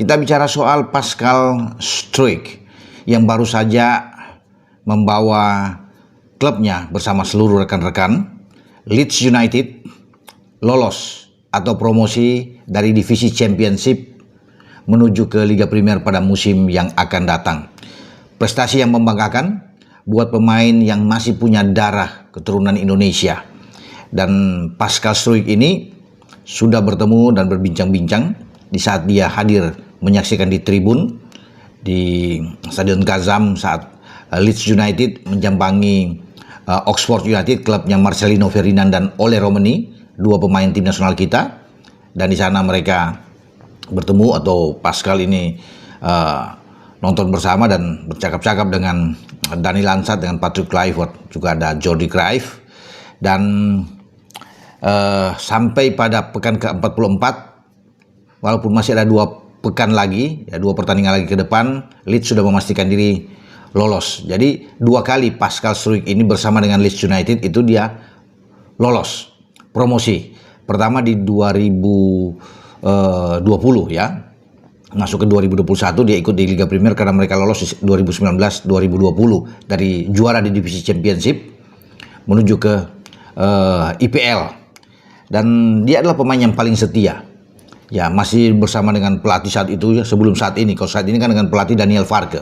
Kita bicara soal Pascal Struijk yang baru saja membawa klubnya bersama seluruh rekan-rekan Leeds United lolos atau promosi dari divisi Championship menuju ke Liga Premier pada musim yang akan datang. Prestasi yang membanggakan buat pemain yang masih punya darah keturunan Indonesia. Dan Pascal Struijk ini sudah bertemu dan berbincang-bincang di saat dia hadir menyaksikan di tribun di Stadion Kazam saat Leeds United menjambangi Oxford United, klubnya Marcelino Ferdinand dan Ole Romani, dua pemain tim nasional kita. Dan di sana mereka bertemu, atau Pascal ini nonton bersama dan bercakap-cakap dengan Dani Lansat, dengan Patrick Kluivert, juga ada Jordi Cruyff. Dan sampai pada pekan ke-44, walaupun masih ada dua pekan lagi, dua pertandingan lagi ke depan, Leeds sudah memastikan diri lolos. Jadi dua kali Pascal Struijk ini bersama dengan Leeds United itu dia lolos promosi. Pertama di 2020 ya, masuk ke 2021 dia ikut di Liga Premier karena mereka lolos di 2019-2020 dari juara di divisi Championship menuju ke IPL. Dan dia adalah pemain yang paling setia. Ya, masih bersama dengan pelatih saat itu ya, sebelum saat ini. Kalau saat ini kan dengan pelatih Daniel Farke.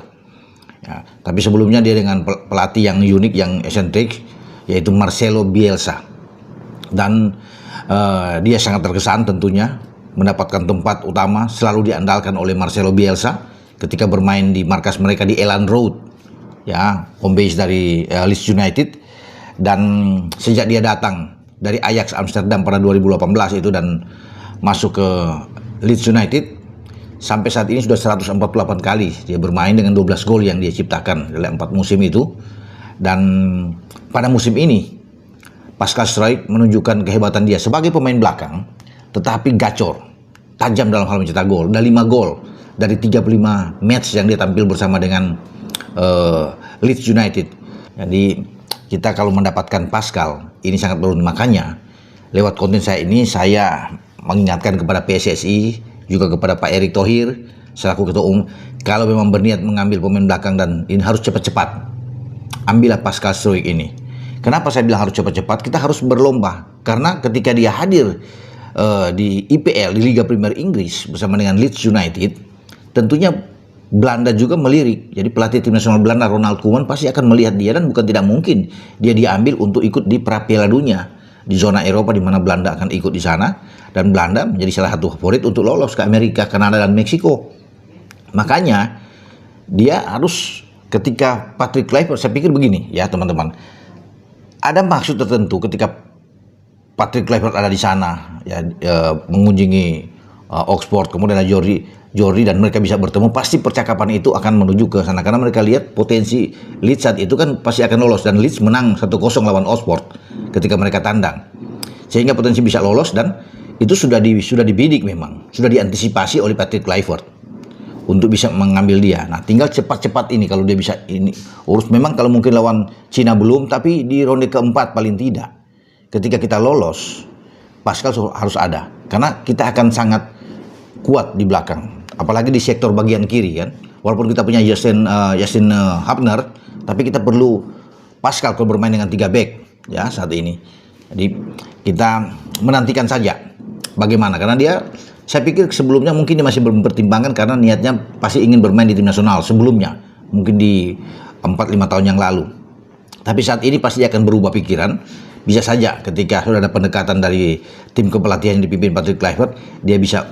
Ya, tapi sebelumnya dia dengan pelatih yang unik, yang eksentrik, yaitu Marcelo Bielsa. Dan dia sangat terkesan tentunya mendapatkan tempat utama, selalu diandalkan oleh Marcelo Bielsa ketika bermain di markas mereka di Elland Road, ya, home base dari Leeds United. Dan sejak dia datang dari Ajax Amsterdam pada 2018 itu dan masuk ke Leeds United, sampai saat ini sudah 148 kali dia bermain dengan 12 gol yang dia ciptakan dalam 4 musim itu. Dan pada musim ini Pascal Struijk menunjukkan kehebatan dia sebagai pemain belakang, tetapi gacor, tajam dalam hal mencetak gol. Ada 5 gol dari 35 match yang dia tampil bersama dengan Leeds United. Jadi kita kalau mendapatkan Pascal ini sangat beruntung. Makanya lewat konten saya ini saya mengingatkan kepada PSSI, juga kepada Pak Erick Thohir selaku Ketua Umum, kalau memang berniat mengambil pemain belakang dan ini harus cepat-cepat, ambillah Pascal Struijk ini. Kenapa saya bilang harus cepat-cepat? Kita harus berlomba, karena ketika dia hadir di IPL, di Liga Premier Inggris bersama dengan Leeds United, tentunya Belanda juga melirik. Jadi pelatih tim nasional Belanda Ronald Koeman pasti akan melihat dia, dan bukan tidak mungkin dia diambil untuk ikut di pra Piala Dunia di zona Eropa, di mana Belanda akan ikut di sana, dan Belanda menjadi salah satu favorit untuk lolos ke Amerika, Kanada, dan Meksiko. Makanya dia harus, ketika Patrick Kluivert, saya pikir begini ya teman-teman, ada maksud tertentu ketika Patrick Kluivert ada di sana ya, mengunjungi Oxford, kemudian ada Jordi, dan mereka bisa bertemu, pasti percakapan itu akan menuju ke sana karena mereka lihat potensi Leeds saat itu kan pasti akan lolos, dan Leeds menang 1-0 lawan Oxford ketika mereka tandang, sehingga potensi bisa lolos. Dan itu sudah dibidik, memang sudah diantisipasi oleh Patrick Kluivert untuk bisa mengambil dia. Nah, tinggal cepat-cepat ini kalau dia bisa ini urus. Memang kalau mungkin lawan Cina belum, tapi di ronde keempat paling tidak, ketika kita lolos, Pascal harus ada, karena kita akan sangat kuat di belakang, apalagi di sektor bagian kiri kan. Walaupun kita punya Yasin Hapner, tapi kita perlu Pascal kalau bermain dengan 3 back ya saat ini. Jadi kita menantikan saja bagaimana, karena dia, saya pikir sebelumnya mungkin dia masih mempertimbangkan karena niatnya pasti ingin bermain di tim nasional sebelumnya, mungkin di 4-5 tahun yang lalu. Tapi saat ini pasti akan berubah pikiran. Bisa saja ketika sudah ada pendekatan dari tim kepelatihan yang dipimpin Patrick Kluivert, dia bisa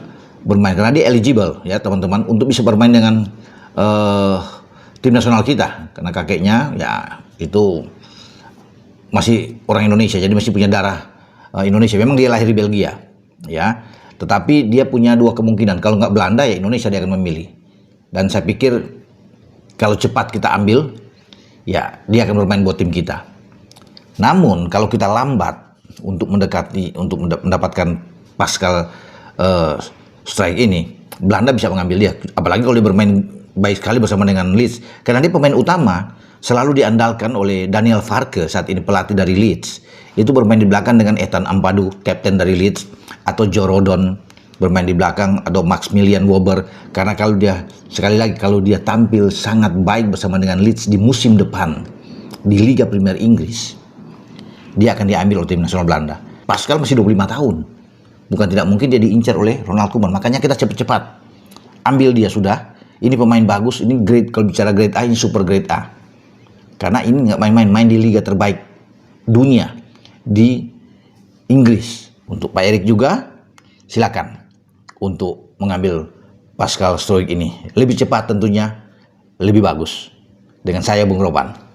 bermain karena dia eligible ya teman-teman untuk bisa bermain dengan tim nasional kita, karena kakeknya ya itu masih orang Indonesia, jadi masih punya darah Indonesia. Memang dia lahir di Belgia ya, tetapi dia punya dua kemungkinan, kalau nggak Belanda ya Indonesia dia akan memilih. Dan saya pikir kalau cepat kita ambil ya dia akan bermain buat tim kita. Namun kalau kita lambat untuk mendapatkan Pascal Struijk ini, Belanda bisa mengambil dia, apalagi kalau dia bermain baik sekali bersama dengan Leeds, karena dia pemain utama selalu diandalkan oleh Daniel Farke saat ini, pelatih dari Leeds. Itu bermain di belakang dengan Ethan Ampadu, kapten dari Leeds, atau Joe Rodon bermain di belakang, atau Maximilian Wöber, karena kalau dia, sekali lagi, kalau dia tampil sangat baik bersama dengan Leeds di musim depan di Liga Premier Inggris, dia akan diambil oleh tim nasional Belanda. Pascal masih 25 tahun, bukan tidak mungkin dia diincar oleh Ronald Koeman. Makanya kita cepat-cepat ambil dia sudah. Ini pemain bagus, ini grade, kalau bicara grade A, ini super grade A. Karena ini nggak main-main, main di liga terbaik dunia di Inggris. Untuk Pak Erik juga, silakan untuk mengambil Pascal Struijk ini. Lebih cepat tentunya, lebih bagus. Dengan saya, Bung Ropan.